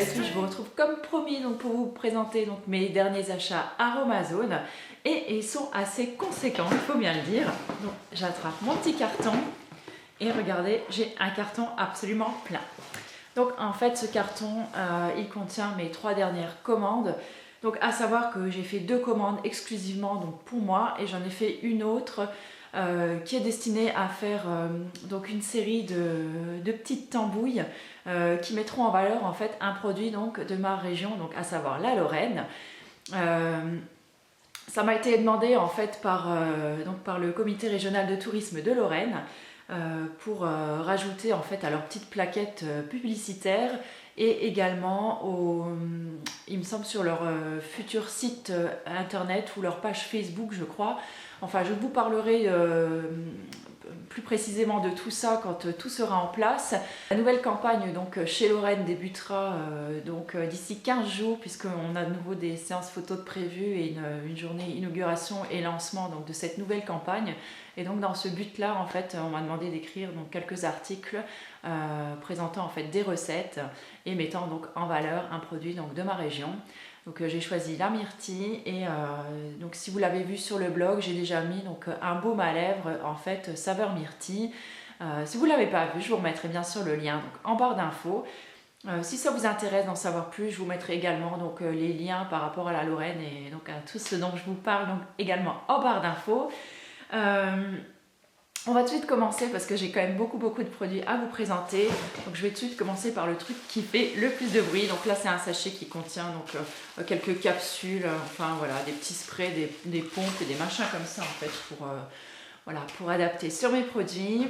suite, je vous retrouve comme promis donc, pour vous présenter donc, mes derniers achats Aromazone. Et ils sont assez conséquents, il faut bien le dire. Donc j'attrape mon petit carton et regardez, j'ai un carton absolument plein. Donc en fait ce carton, il contient mes 3 dernières commandes. Donc à savoir que j'ai fait 2 commandes exclusivement donc, pour moi et j'en ai fait une autre qui est destinée à faire donc une série de petites tambouilles qui mettront en valeur en fait un produit donc, de ma région, donc à savoir la Lorraine. Ça m'a été demandé en fait par le comité régional de tourisme de Lorraine pour rajouter en fait à leur petite plaquette publicitaire et également il me semble sur leur futur site internet ou leur page Facebook je crois. Enfin je vous parlerai plus précisément de tout ça quand tout sera en place. La nouvelle campagne donc, chez Lorraine débutera d'ici 15 jours puisqu'on a de nouveau des séances photos de prévues et une journée inauguration et lancement donc, de cette nouvelle campagne. Et donc dans ce but-là, en fait, on m'a demandé d'écrire donc, quelques articles présentant en fait, des recettes et mettant donc, en valeur un produit donc, de ma région. Donc j'ai choisi la myrtille et donc si vous l'avez vu sur le blog, j'ai déjà mis donc un baume à lèvres en fait saveur myrtille. Si vous ne l'avez pas vu, je vous remettrai bien sûr le lien donc, en barre d'infos. Si ça vous intéresse d'en savoir plus, je vous mettrai également donc, les liens par rapport à la Lorraine et donc à tout ce dont je vous parle donc, également en barre d'infos. On va tout de suite commencer parce que j'ai quand même beaucoup de produits à vous présenter. Donc je vais tout de suite commencer par le truc qui fait le plus de bruit. Donc là c'est un sachet qui contient donc, quelques capsules, enfin voilà, des petits sprays, des pompes et des machins comme ça en fait pour adapter sur mes produits.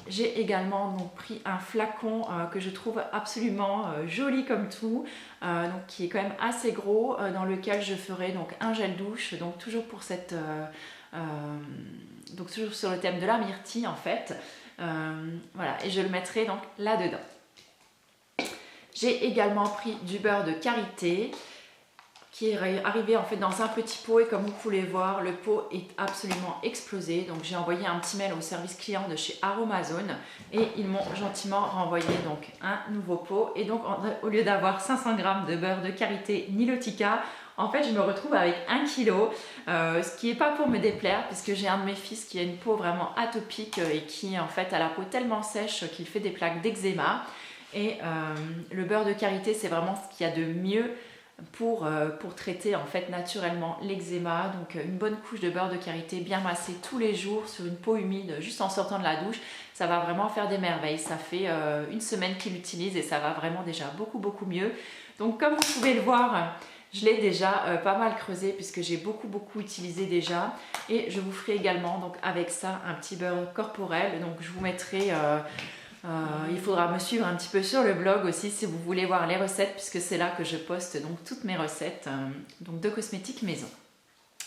J'ai également donc, pris un flacon que je trouve absolument joli comme tout, donc, qui est quand même assez gros, dans lequel je ferai donc, un gel douche, donc toujours pour cette... donc toujours sur le thème de la myrtille en fait, voilà, et je le mettrai donc là-dedans. J'ai également pris du beurre de karité qui est arrivé en fait dans un petit pot et comme vous pouvez voir, le pot est absolument explosé. Donc j'ai envoyé un petit mail au service client de chez Aromazone et ils m'ont gentiment renvoyé donc un nouveau pot. Et donc au lieu d'avoir 500 g de beurre de karité Nilotica, en fait je me retrouve avec 1 kg, ce qui n'est pas pour me déplaire puisque j'ai un de mes fils qui a une peau vraiment atopique et qui en fait a la peau tellement sèche qu'il fait des plaques d'eczéma. Et le beurre de karité c'est vraiment ce qu'il y a de mieux pour traiter en fait naturellement l'eczéma. Donc une bonne couche de beurre de karité bien massée tous les jours sur une peau humide juste en sortant de la douche, ça va vraiment faire des merveilles. Ça fait une semaine qu'il l'utilise et ça va vraiment déjà beaucoup mieux. Donc comme vous pouvez le voir, je l'ai déjà pas mal creusé puisque j'ai beaucoup utilisé déjà et je vous ferai également donc avec ça un petit beurre corporel. Donc je vous mettrai il faudra me suivre un petit peu sur le blog aussi si vous voulez voir les recettes puisque c'est là que je poste donc toutes mes recettes donc de cosmétiques maison.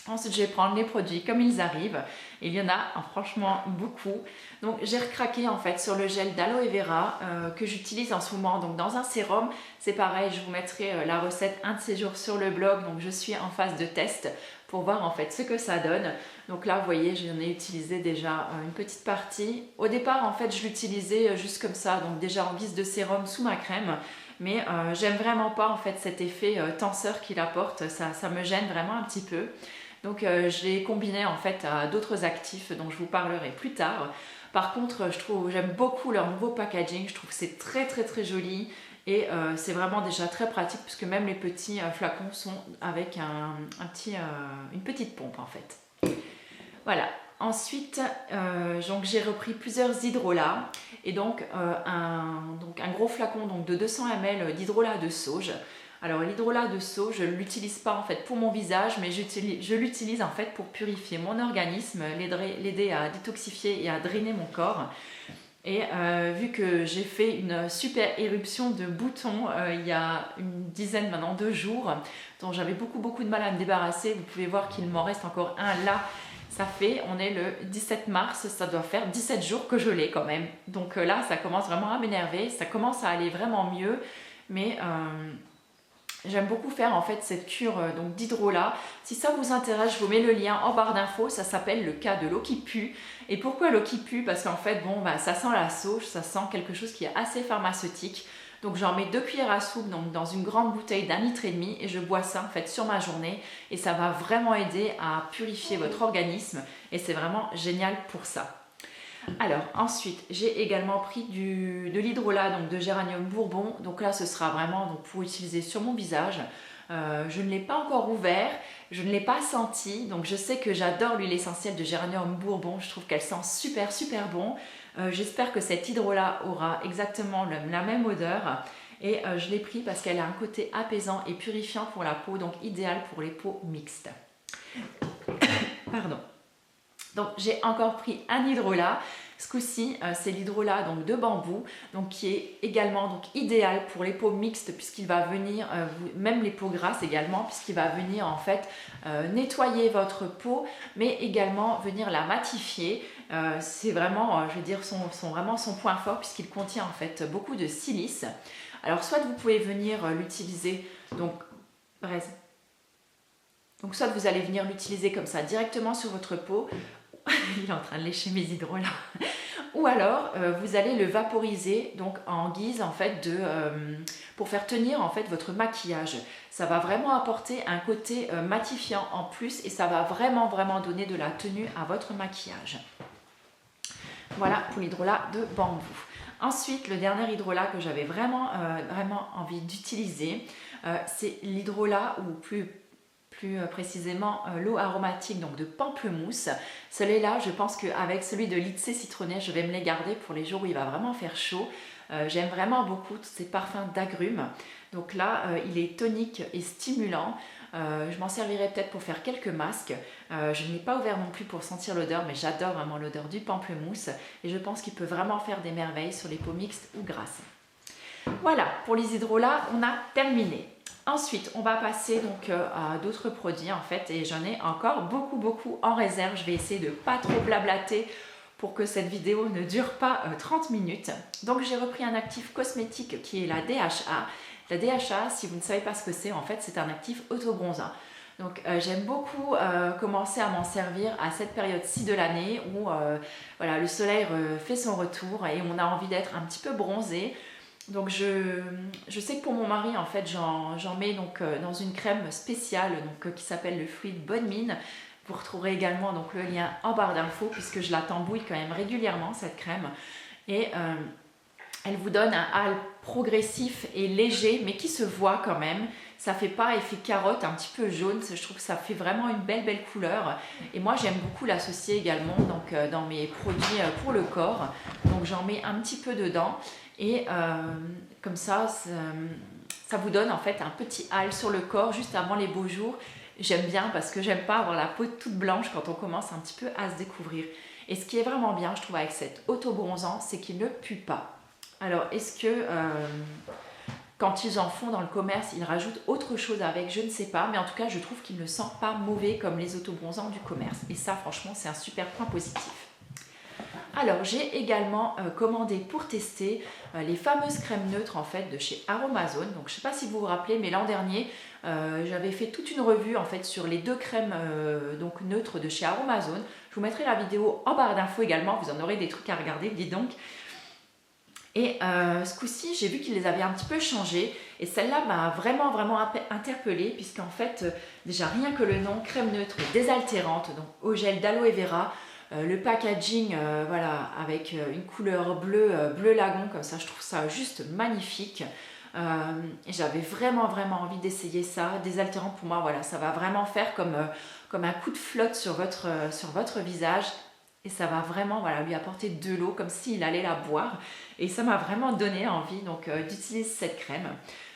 Ensuite je vais prendre les produits comme ils arrivent, il y en a franchement beaucoup. Donc j'ai recraqué en fait sur le gel d'aloe vera que j'utilise en ce moment donc dans un sérum. C'est pareil, je vous mettrai la recette un de ces jours sur le blog, donc je suis en phase de test pour voir en fait ce que ça donne. Donc là vous voyez j'en ai utilisé déjà une petite partie. Au départ en fait je l'utilisais juste comme ça, donc déjà en guise de sérum sous ma crème. Mais j'aime vraiment pas en fait cet effet tenseur qu'il apporte, ça me gêne vraiment un petit peu. Donc je l'ai combiné en fait à d'autres actifs dont je vous parlerai plus tard. Par contre j'aime beaucoup leur nouveau packaging, je trouve que c'est très joli. Et c'est vraiment déjà très pratique puisque même les petits flacons sont avec une petite pompe en fait. Voilà. Ensuite, j'ai repris plusieurs hydrolats et donc un gros flacon donc, de 200 ml d'hydrolat de sauge. Alors l'hydrolat de sauge, je ne l'utilise pas en fait pour mon visage, mais je l'utilise en fait pour purifier mon organisme, l'aider à détoxifier et à drainer mon corps. Et vu que j'ai fait une super éruption de boutons il y a une dizaine maintenant de jours, dont j'avais beaucoup de mal à me débarrasser, vous pouvez voir qu'il m'en reste encore un là. On est le 17 mars, ça doit faire 17 jours que je l'ai quand même. Donc là, ça commence vraiment à m'énerver, ça commence à aller vraiment mieux. Mais j'aime beaucoup faire en fait cette cure donc d'hydrolat. Si ça vous intéresse, je vous mets le lien en barre d'infos. Ça s'appelle le cas de l'eau qui pue. Et pourquoi l'eau qui pue? Parce qu'en fait, bon, ça sent la sauge, ça sent quelque chose qui est assez pharmaceutique. Donc j'en mets 2 cuillères à soupe donc dans une grande bouteille d'1,5 litre et je bois ça en fait sur ma journée et ça va vraiment aider à purifier votre organisme et c'est vraiment génial pour ça. Alors ensuite j'ai également pris de l'hydrolat donc de géranium bourbon, donc là ce sera vraiment donc, pour utiliser sur mon visage. Je ne l'ai pas encore ouvert, je ne l'ai pas senti, donc je sais que j'adore l'huile essentielle de géranium bourbon, je trouve qu'elle sent super super bon. J'espère que cet hydrolat aura exactement la même odeur et je l'ai pris parce qu'elle a un côté apaisant et purifiant pour la peau, donc idéal pour les peaux mixtes. Pardon. Donc j'ai encore pris un hydrolat. Ce coup-ci, c'est l'hydrolat donc de bambou, donc qui est également donc idéal pour les peaux mixtes puisqu'il va venir, même les peaux grasses également, puisqu'il va venir en fait nettoyer votre peau, mais également venir la matifier. C'est vraiment, je vais dire, vraiment son point fort puisqu'il contient en fait beaucoup de silice. Alors soit vous pouvez venir l'utiliser donc soit vous allez venir l'utiliser comme ça directement sur votre peau. Il est en train de lécher mes hydrolats. Ou alors vous allez le vaporiser donc en guise en fait pour faire tenir en fait votre maquillage. Ça va vraiment apporter un côté matifiant en plus et ça va vraiment donner de la tenue à votre maquillage. Voilà pour l'hydrolat de bambou. Ensuite, le dernier hydrolat que j'avais vraiment envie d'utiliser, c'est l'hydrolat ou plus précisément l'eau aromatique donc de pamplemousse. Celui-là, je pense qu'avec celui de Litsé citronné, je vais me les garder pour les jours où il va vraiment faire chaud. J'aime vraiment beaucoup tous ces parfums d'agrumes. Donc là, il est tonique et stimulant. Je m'en servirai peut-être pour faire quelques masques. Je ne l'ai pas ouvert non plus pour sentir l'odeur, mais j'adore vraiment l'odeur du pamplemousse. Et je pense qu'il peut vraiment faire des merveilles sur les peaux mixtes ou grasses. Voilà, pour les hydrolats, on a terminé. Ensuite, on va passer donc à d'autres produits en fait et j'en ai encore beaucoup en réserve. Je vais essayer de pas trop blablater pour que cette vidéo ne dure pas 30 minutes. Donc j'ai repris un actif cosmétique qui est la DHA. La DHA, si vous ne savez pas ce que c'est, en fait c'est un actif autobronzant. Donc j'aime beaucoup commencer à m'en servir à cette période-ci de l'année où voilà, le soleil fait son retour et on a envie d'être un petit peu bronzé. Donc je sais que pour mon mari en fait j'en mets donc dans une crème spéciale donc, qui s'appelle le fluide Bonne Mine. Vous retrouverez également donc, le lien en barre d'infos puisque je la tambouille quand même régulièrement cette crème. Et elle vous donne un hâle progressif et léger mais qui se voit quand même. Ça fait pas effet carotte un petit peu jaune, je trouve que ça fait vraiment une belle couleur. Et moi j'aime beaucoup l'associer également donc, dans mes produits pour le corps. Donc j'en mets un petit peu dedans. Et comme ça vous donne en fait un petit hâle sur le corps juste avant les beaux jours. J'aime bien parce que j'aime pas avoir la peau toute blanche quand on commence un petit peu à se découvrir. Et ce qui est vraiment bien, je trouve, avec cet auto-bronzant, c'est qu'il ne pue pas. Alors, est-ce que quand ils en font dans le commerce, ils rajoutent autre chose avec? Je ne sais pas, mais en tout cas, je trouve qu'il ne sent pas mauvais comme les auto-bronzants du commerce. Et ça, franchement, c'est un super point positif. Alors j'ai également commandé pour tester les fameuses crèmes neutres en fait de chez Aromazone. Donc je ne sais pas si vous vous rappelez, mais l'an dernier j'avais fait toute une revue en fait sur les 2 crèmes donc neutres de chez Aromazone. Je vous mettrai la vidéo en barre d'infos également, vous en aurez des trucs à regarder, dis donc. Et ce coup-ci, j'ai vu qu'ils les avaient un petit peu changés et celle-là m'a vraiment interpellée puisqu'en fait, déjà rien que le nom, crème neutre désaltérante, donc au gel d'aloe vera. Le packaging voilà, avec une couleur bleu lagon comme ça, je trouve ça juste magnifique. J'avais vraiment envie d'essayer ça. Désaltérant pour moi, voilà, ça va vraiment faire comme un coup de flotte sur votre visage et ça va vraiment voilà, lui apporter de l'eau comme s'il allait la boire et ça m'a vraiment donné envie donc d'utiliser cette crème.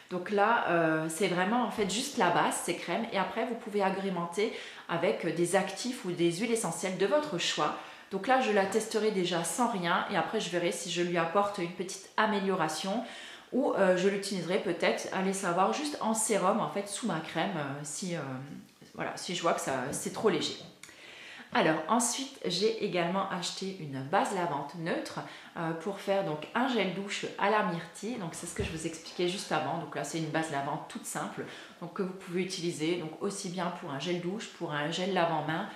Donc là, c'est vraiment en fait juste la base, ces crèmes. Et après, vous pouvez agrémenter avec des actifs ou des huiles essentielles de votre choix. Donc là, je la testerai déjà sans rien. Et après, je verrai si je lui apporte une petite amélioration. Ou je l'utiliserai peut-être, allez savoir, juste en sérum en fait sous ma crème. Voilà, si je vois que c'est trop léger. Alors ensuite j'ai également acheté une base lavante neutre pour faire donc un gel douche à la myrtille. Donc c'est ce que je vous expliquais juste avant. Donc là c'est une base lavante toute simple donc, que vous pouvez utiliser donc, aussi bien pour un gel douche, pour un gel lavant-main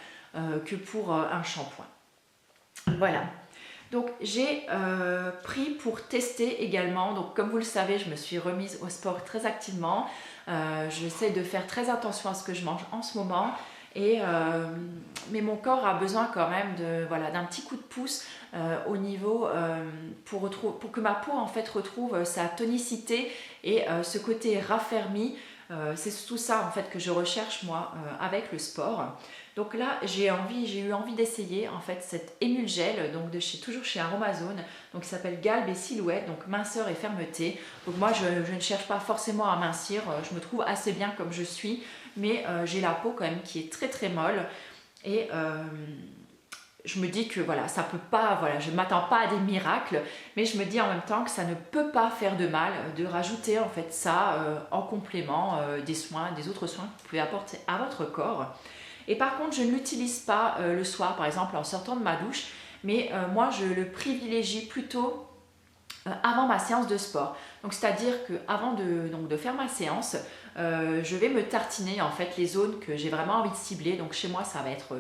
que pour un shampoing. Voilà. Donc j'ai pris pour tester également, donc comme vous le savez, je me suis remise au sport très activement. J'essaie de faire très attention à ce que je mange en ce moment. Mais mon corps a besoin quand même d'un petit coup de pouce au niveau pour que ma peau en fait retrouve sa tonicité et ce côté raffermi. C'est tout ça en fait que je recherche moi avec le sport. Donc là j'ai eu envie d'essayer en fait cet Emulgel donc toujours chez Aromazone, donc qui s'appelle Galbe et Silhouette, donc minceur et fermeté. Donc moi je ne cherche pas forcément à mincir, je me trouve assez bien comme je suis, mais j'ai la peau quand même qui est très très molle et je me dis que voilà, ça peut pas, voilà, je ne m'attends pas à des miracles, mais je me dis en même temps que ça ne peut pas faire de mal de rajouter en fait ça en complément des autres soins que vous pouvez apporter à votre corps. Et par contre, je ne l'utilise pas le soir, par exemple en sortant de ma douche, mais moi je le privilégie plutôt avant ma séance de sport. Donc c'est-à-dire qu'avant de faire ma séance, je vais me tartiner en fait les zones que j'ai vraiment envie de cibler. Donc chez moi ça va être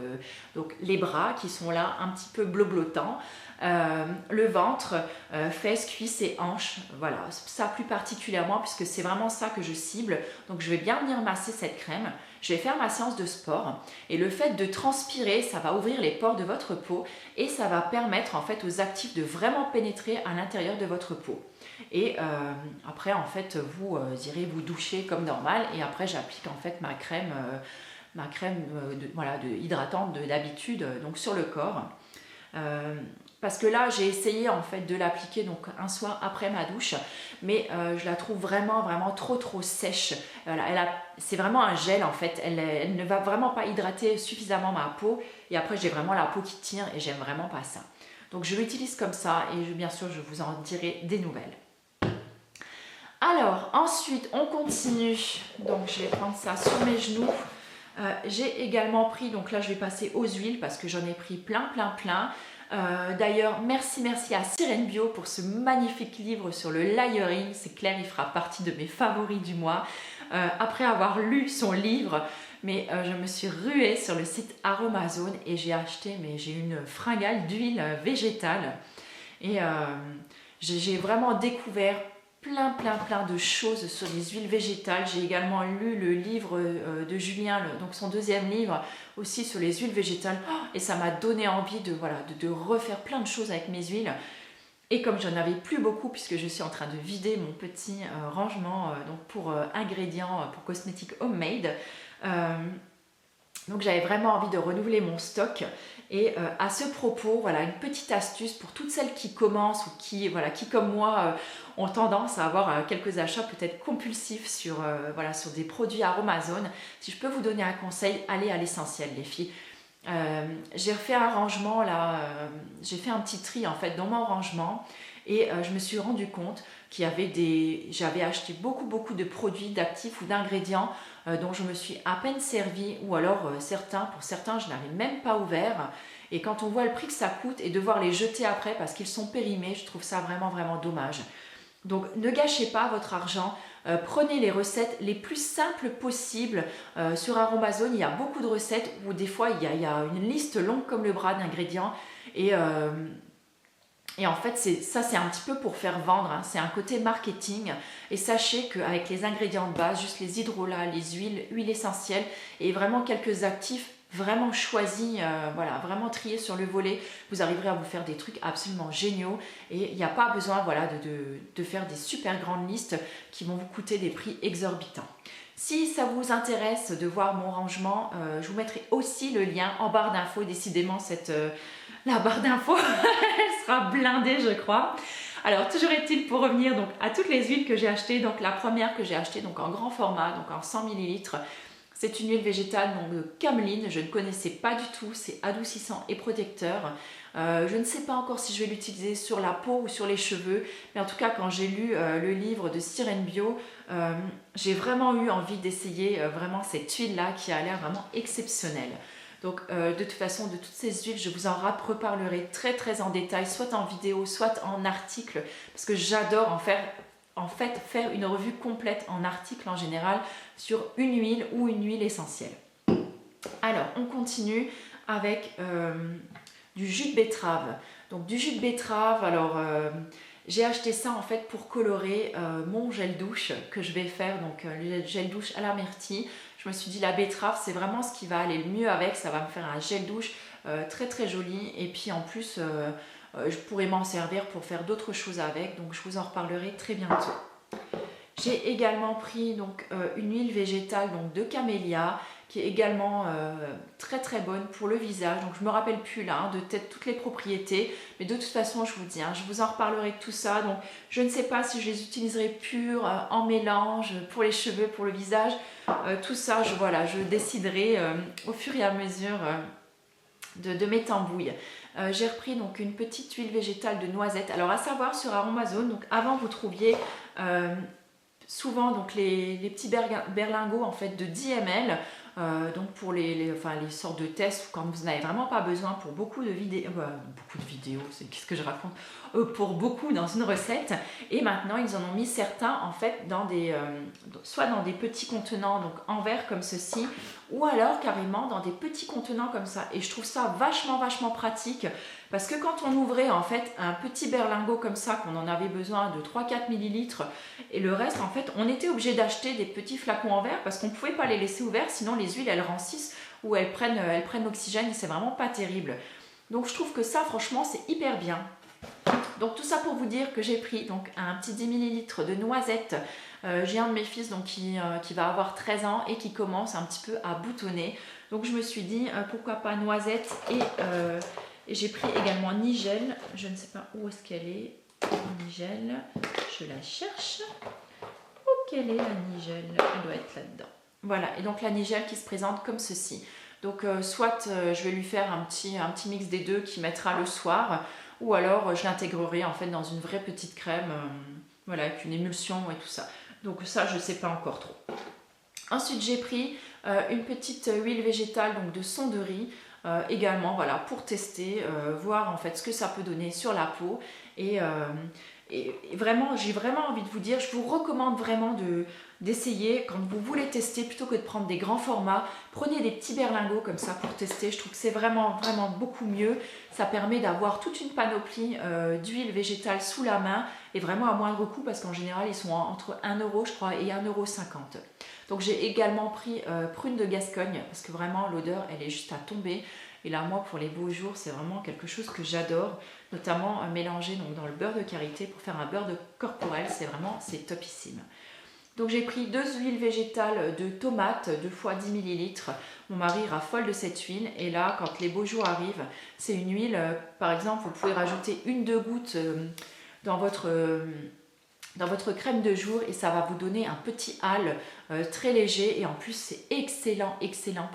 donc les bras qui sont là un petit peu bloblotants, le ventre, fesses, cuisses et hanches. Voilà, ça plus particulièrement puisque c'est vraiment ça que je cible. Donc je vais bien venir masser cette crème. Je vais faire ma séance de sport et le fait de transpirer, ça va ouvrir les pores de votre peau et ça va permettre en fait aux actifs de vraiment pénétrer à l'intérieur de votre peau. Et après en fait vous irez vous doucher comme normal et après j'applique en fait ma crème hydratante d'habitude donc sur le corps. Parce que là j'ai essayé en fait de l'appliquer donc un soir après ma douche, mais je la trouve vraiment trop sèche. C'est vraiment un gel en fait, elle ne va vraiment pas hydrater suffisamment ma peau et après j'ai vraiment la peau qui tire et j'aime vraiment pas ça. Donc je l'utilise comme ça et bien sûr je vous en dirai des nouvelles. Alors ensuite on continue, donc je vais prendre ça sur mes genoux. J'ai également pris, donc là je vais passer aux huiles parce que j'en ai pris plein. D'ailleurs merci à Cyrène Bio pour ce magnifique livre sur le layering. C'est clair, il fera partie de mes favoris du mois. Après avoir lu son livre, mais je me suis ruée sur le site Aromazone et j'ai acheté, mais j'ai une fringale d'huile végétale et j'ai vraiment découvert plein de choses sur les huiles végétales. J'ai également lu le livre de Julien, donc son deuxième livre aussi sur les huiles végétales et ça m'a donné envie de refaire plein de choses avec mes huiles. Et comme j'en avais plus beaucoup puisque je suis en train de vider mon petit rangement donc pour ingrédients pour cosmétiques homemade, donc j'avais vraiment envie de renouveler mon stock. Et à ce propos, voilà une petite astuce pour toutes celles qui commencent ou qui comme moi ont tendance à avoir quelques achats peut-être compulsifs sur des produits Aromazone. Si je peux vous donner un conseil, allez à l'essentiel les filles. J'ai refait un rangement là, j'ai fait un petit tri en fait dans mon rangement et je me suis rendu compte j'avais acheté beaucoup de produits, d'actifs ou d'ingrédients dont je me suis à peine servi ou alors pour certains je n'avais même pas ouvert et quand on voit le prix que ça coûte et devoir les jeter après parce qu'ils sont périmés, je trouve ça vraiment dommage. Donc ne gâchez pas votre argent, prenez les recettes les plus simples possibles. Sur Aromazone, il y a beaucoup de recettes où des fois il y a une liste longue comme le bras d'ingrédients et en fait c'est un petit peu pour faire vendre, hein. C'est un côté marketing et sachez qu'avec les ingrédients de base, juste les hydrolats, les huiles essentielles et vraiment quelques actifs vraiment choisis, vraiment triés sur le volet, vous arriverez à vous faire des trucs absolument géniaux et il n'y a pas besoin de faire des super grandes listes qui vont vous coûter des prix exorbitants. Si ça vous intéresse de voir mon rangement, je vous mettrai aussi le lien en barre d'infos. Décidément la barre d'infos elle sera blindée je crois. Alors toujours est-il pour revenir donc à toutes les huiles que j'ai achetées. Donc la première que j'ai achetée donc en grand format, donc en 100 ml. C'est une huile végétale donc de cameline, je ne connaissais pas du tout, c'est adoucissant et protecteur. Je ne sais pas encore si je vais l'utiliser sur la peau ou sur les cheveux, mais en tout cas quand j'ai lu le livre de Cyrène Bio, j'ai vraiment eu envie d'essayer vraiment cette huile-là qui a l'air vraiment exceptionnelle. Donc de toute façon, de toutes ces huiles, je vous en reparlerai très en détail, soit en vidéo, soit en article, parce que j'adore faire une revue complète en article en général sur une huile ou une huile essentielle. Alors on continue avec du jus de betterave. Donc du jus de betterave, alors j'ai acheté ça en fait pour colorer mon gel douche que je vais faire, donc le gel douche à la myrtille. Je me suis dit la betterave c'est vraiment ce qui va aller le mieux avec, ça va me faire un gel douche très très joli et puis en plus je pourrais m'en servir pour faire d'autres choses avec, donc je vous en reparlerai très bientôt. J'ai également pris donc, une huile végétale donc, de camélia qui est également très très bonne pour le visage. Donc je ne me rappelle plus là de tête toutes les propriétés, mais de toute façon je vous dis, je vous en reparlerai de tout ça. Donc je ne sais pas si je les utiliserai pures, en mélange, pour les cheveux, pour le visage. Tout ça, je déciderai au fur et à mesure de mes tambouilles. J'ai repris donc une petite huile végétale de noisette. Alors à savoir sur Aromazone, donc avant vous trouviez souvent donc les petits berlingots en fait de 10 ml donc pour les sortes de tests quand vous n'avez vraiment pas besoin pour beaucoup de vidéos, c'est qu'est-ce que je raconte, pour beaucoup dans une recette. Et maintenant ils en ont mis certains en fait dans des soit dans des petits contenants donc en verre comme ceci, ou alors carrément dans des petits contenants comme ça. Et je trouve ça vachement pratique parce que quand on ouvrait en fait un petit berlingot comme ça, qu'on en avait besoin de 3-4 millilitres et le reste en fait on était obligé d'acheter des petits flacons en verre parce qu'on ne pouvait pas les laisser ouverts, sinon les huiles elles rancissent ou elles prennent l'oxygène et c'est vraiment pas terrible. Donc je trouve que ça franchement c'est hyper bien. Donc tout ça pour vous dire que j'ai pris donc un petit 10 millilitres de noisettes. J'ai un de mes fils donc, qui va avoir 13 ans et qui commence un petit peu à boutonner. Donc je me suis dit pourquoi pas noisette et j'ai pris également nigelle. Je ne sais pas où est-ce qu'elle est. Nigelle, je la cherche. Où qu'elle est la nigelle? Elle doit être là-dedans. Voilà, et donc la nigelle qui se présente comme ceci. Donc soit je vais lui faire un petit mix des deux qui mettra le soir, ou alors je l'intégrerai en fait dans une vraie petite crème, voilà, avec une émulsion et tout ça. Donc ça je ne sais pas encore trop. Ensuite j'ai pris une petite huile végétale donc de son de riz, également voilà, pour tester, voir en fait ce que ça peut donner sur la peau. Et vraiment, j'ai vraiment envie de vous dire, je vous recommande vraiment d'essayer quand vous voulez tester, plutôt que de prendre des grands formats, prenez des petits berlingots comme ça pour tester. Je trouve que c'est vraiment beaucoup mieux. Ça permet d'avoir toute une panoplie d'huile végétale sous la main et vraiment à moindre coût parce qu'en général ils sont entre 1 euro je crois et 1,50 €. Donc j'ai également pris prune de Gascogne parce que vraiment l'odeur elle est juste à tomber. Et là, moi, pour les beaux jours, c'est vraiment quelque chose que j'adore, notamment mélanger donc, dans le beurre de karité pour faire un beurre de corporel, c'est topissime. Donc j'ai pris 2 huiles végétales de tomates, 2 fois 10 ml. Mon mari raffole de cette huile et là, quand les beaux jours arrivent, c'est une huile, par exemple, vous pouvez rajouter 1-2 gouttes dans votre crème de jour et ça va vous donner un petit hâle très léger et en plus c'est excellent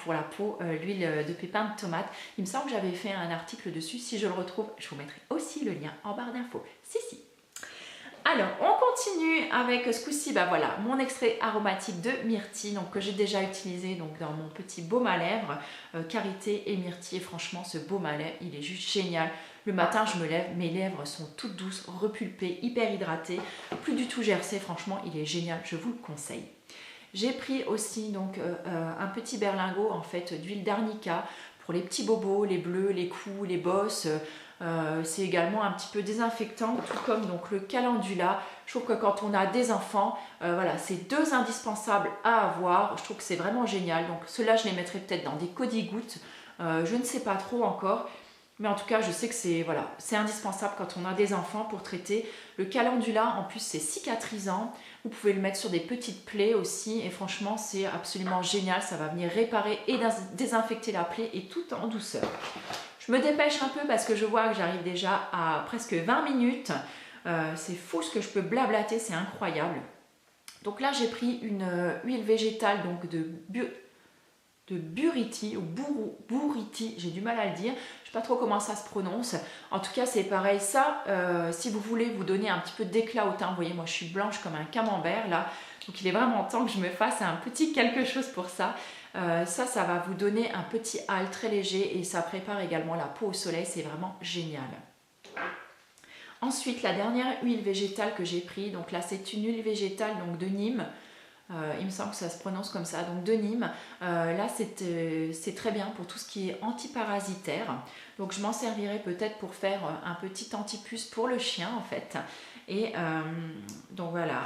pour la peau, l'huile de pépins de tomate. Il me semble que j'avais fait un article dessus, si je le retrouve je vous mettrai aussi le lien en barre d'infos. Si. Alors on continue avec ce coup-ci, voilà, mon extrait aromatique de myrtille donc, que j'ai déjà utilisé donc, dans mon petit baume à lèvres, karité et myrtille. Et franchement ce baume à lèvres il est juste génial. Le matin je me lève, mes lèvres sont toutes douces, repulpées, hyper hydratées, plus du tout gercées, franchement il est génial, je vous le conseille. J'ai pris aussi donc un petit berlingot en fait d'huile d'arnica pour les petits bobos, les bleus, les coups, les bosses. C'est également un petit peu désinfectant, tout comme donc le calendula. Je trouve que quand on a des enfants, voilà, c'est 2 indispensables à avoir. Je trouve que c'est vraiment génial. Donc ceux-là, je les mettrai peut-être dans des codi-gouttes. Je ne sais pas trop encore. Mais en tout cas, je sais que c'est indispensable quand on a des enfants pour traiter. Le calendula, en plus, c'est cicatrisant. Vous pouvez le mettre sur des petites plaies aussi. Et franchement, c'est absolument génial. Ça va venir réparer et désinfecter la plaie et tout en douceur. Je me dépêche un peu parce que je vois que j'arrive déjà à presque 20 minutes. C'est fou ce que je peux blablater, c'est incroyable. Donc là, j'ai pris une huile végétale donc de buriti ou buriti, j'ai du mal à le dire. Je ne sais pas trop comment ça se prononce. En tout cas, c'est pareil. Ça, si vous voulez vous donner un petit peu d'éclat au teint, vous voyez, moi je suis blanche comme un camembert là. Donc il est vraiment temps que je me fasse un petit quelque chose pour ça. Ça va vous donner un petit hâle très léger et ça prépare également la peau au soleil, c'est vraiment génial. Ensuite, la dernière huile végétale que j'ai pris, donc là c'est une huile végétale donc de Nîmes. il me semble que ça se prononce comme ça, donc de Nîmes. Là c'est très bien pour tout ce qui est antiparasitaire, donc je m'en servirai peut-être pour faire un petit antipuce pour le chien en fait. Et donc voilà.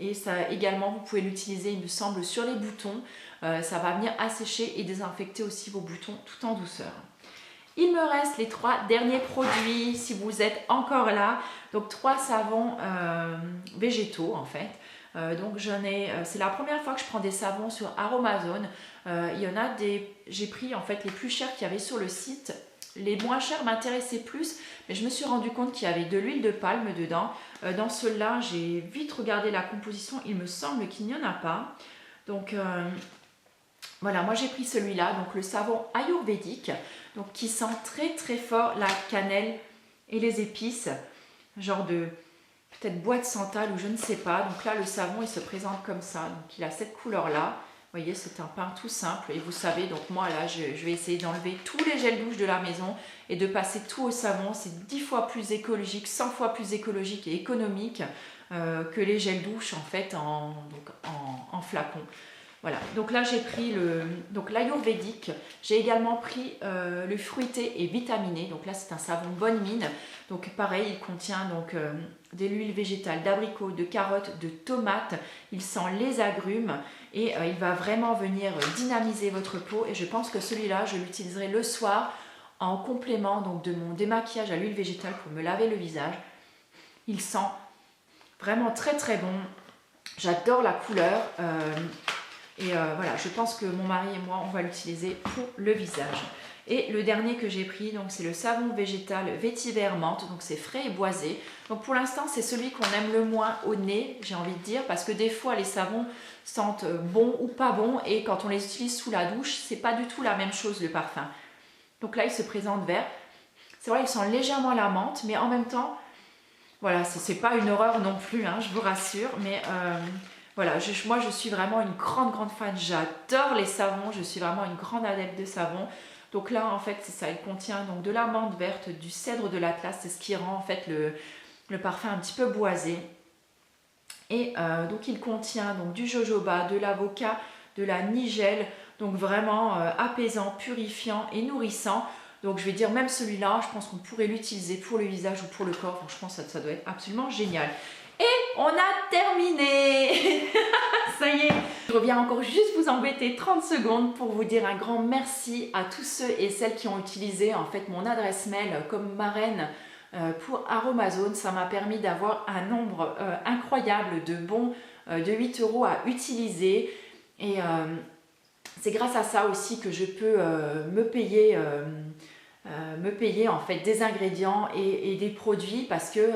Et ça également, vous pouvez l'utiliser, il me semble, sur les boutons. Ça va venir assécher et désinfecter aussi vos boutons tout en douceur. Il me reste les 3 derniers produits, si vous êtes encore là. Donc 3 savons végétaux en fait. Donc c'est la première fois que je prends des savons sur Aromazone. Il y en a j'ai pris en fait les plus chers qu'il y avait sur le site. Les moins chers m'intéressaient plus, mais je me suis rendu compte qu'il y avait de l'huile de palme dedans. Dans ceux-là, j'ai vite regardé la composition, il me semble qu'il n'y en a pas. Donc voilà, moi j'ai pris celui-là, donc le savon ayurvédique, donc qui sent très très fort la cannelle et les épices, genre de peut-être bois de santal ou je ne sais pas. Donc là le savon il se présente comme ça, donc il a cette couleur-là. Vous voyez, c'est un pain tout simple et vous savez, donc moi là je vais essayer d'enlever tous les gels douche de la maison et de passer tout au savon. C'est 10 fois plus écologique, 100 fois plus écologique et économique que les gels douche en fait en flacon. Voilà, donc là j'ai pris l'ayurvédique, j'ai également pris le fruité et vitaminé, donc là c'est un savon bonne mine, donc pareil il contient donc de l'huile végétale, d'abricot, de carottes, de tomates, il sent les agrumes et il va vraiment venir dynamiser votre peau et je pense que celui-là je l'utiliserai le soir en complément donc de mon démaquillage à l'huile végétale pour me laver le visage. Il sent vraiment très très bon, j'adore la couleur. Et voilà, je pense que mon mari et moi, on va l'utiliser pour le visage. Et le dernier que j'ai pris, donc c'est le savon végétal vétiver menthe, donc c'est frais et boisé. Donc pour l'instant, c'est celui qu'on aime le moins au nez, j'ai envie de dire, parce que des fois, les savons sentent bon ou pas bon, et quand on les utilise sous la douche, c'est pas du tout la même chose le parfum. Donc là, il se présente vert. C'est vrai, il sent légèrement la menthe, mais en même temps, voilà, c'est pas une horreur non plus, hein, je vous rassure, mais... voilà, moi je suis vraiment une grande fan, j'adore les savons, je suis vraiment une grande adepte de savons. Donc là en fait c'est ça, il contient donc de la menthe verte, du cèdre de l'Atlas, c'est ce qui rend en fait le parfum un petit peu boisé. Et donc il contient donc du jojoba, de l'avocat, de la nigelle, donc vraiment apaisant, purifiant et nourrissant. Donc je vais dire même celui-là, je pense qu'on pourrait l'utiliser pour le visage ou pour le corps, franchement ça doit être absolument génial. Et on a terminé. Ça y est. Je reviens encore juste vous embêter 30 secondes pour vous dire un grand merci à tous ceux et celles qui ont utilisé en fait mon adresse mail comme marraine pour Aromazone. Ça m'a permis d'avoir un nombre incroyable de bons de 8 € à utiliser. Et c'est grâce à ça aussi que je peux me payer en fait des ingrédients et des produits parce que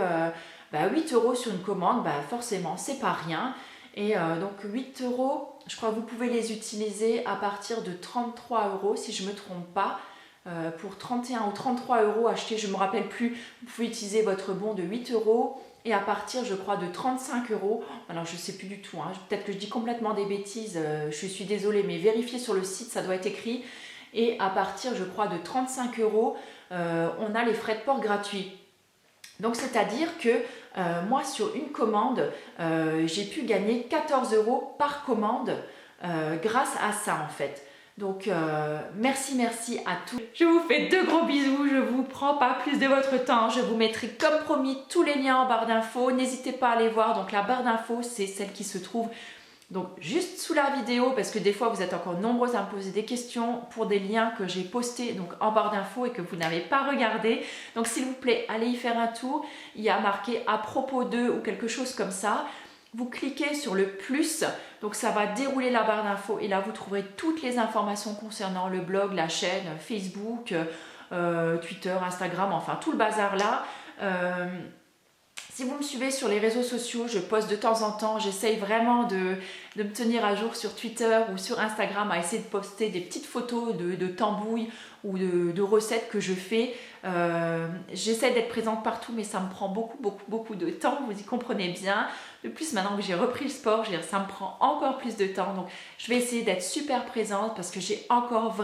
8 € sur une commande, forcément, c'est pas rien. Et donc 8 €, je crois que vous pouvez les utiliser à partir de 33 € si je ne me trompe pas. Pour 31 ou 33 € achetés, je ne me rappelle plus, vous pouvez utiliser votre bon de 8 € et à partir, je crois, de 35 €. Alors, je ne sais plus du tout, hein, peut-être que je dis complètement des bêtises, je suis désolée, mais vérifiez sur le site, ça doit être écrit. Et à partir, je crois, de 35 €, on a les frais de port gratuits. Donc c'est-à-dire que moi sur une commande, j'ai pu gagner 14 € par commande grâce à ça en fait. Donc merci à tous. Je vous fais de gros bisous, je vous prends pas plus de votre temps. Je vous mettrai comme promis tous les liens en barre d'infos. N'hésitez pas à aller voir. Donc la barre d'infos, c'est celle qui se trouve donc juste sous la vidéo parce que des fois vous êtes encore nombreuses à me poser des questions pour des liens que j'ai postés donc en barre d'infos et que vous n'avez pas regardé. Donc s'il vous plaît, allez y faire un tour. Il y a marqué à propos de ou quelque chose comme ça. Vous cliquez sur le plus, donc ça va dérouler la barre d'infos et là vous trouverez toutes les informations concernant le blog, la chaîne, Facebook, Twitter, Instagram, enfin tout le bazar là. Si vous me suivez sur les réseaux sociaux, je poste de temps en temps, j'essaye vraiment de me tenir à jour sur Twitter ou sur Instagram à essayer de poster des petites photos de tambouilles ou de recettes que je fais. J'essaie d'être présente partout mais ça me prend beaucoup de temps, vous y comprenez bien. De plus maintenant que j'ai repris le sport, ça me prend encore plus de temps. Donc je vais essayer d'être super présente parce que j'ai encore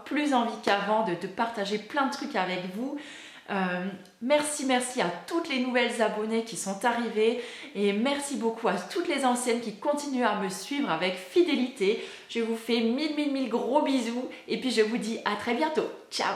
plus envie qu'avant de partager plein de trucs avec vous. Merci à toutes les nouvelles abonnées qui sont arrivées et merci beaucoup à toutes les anciennes qui continuent à me suivre avec fidélité. Je vous fais mille gros bisous et puis je vous dis à très bientôt. Ciao!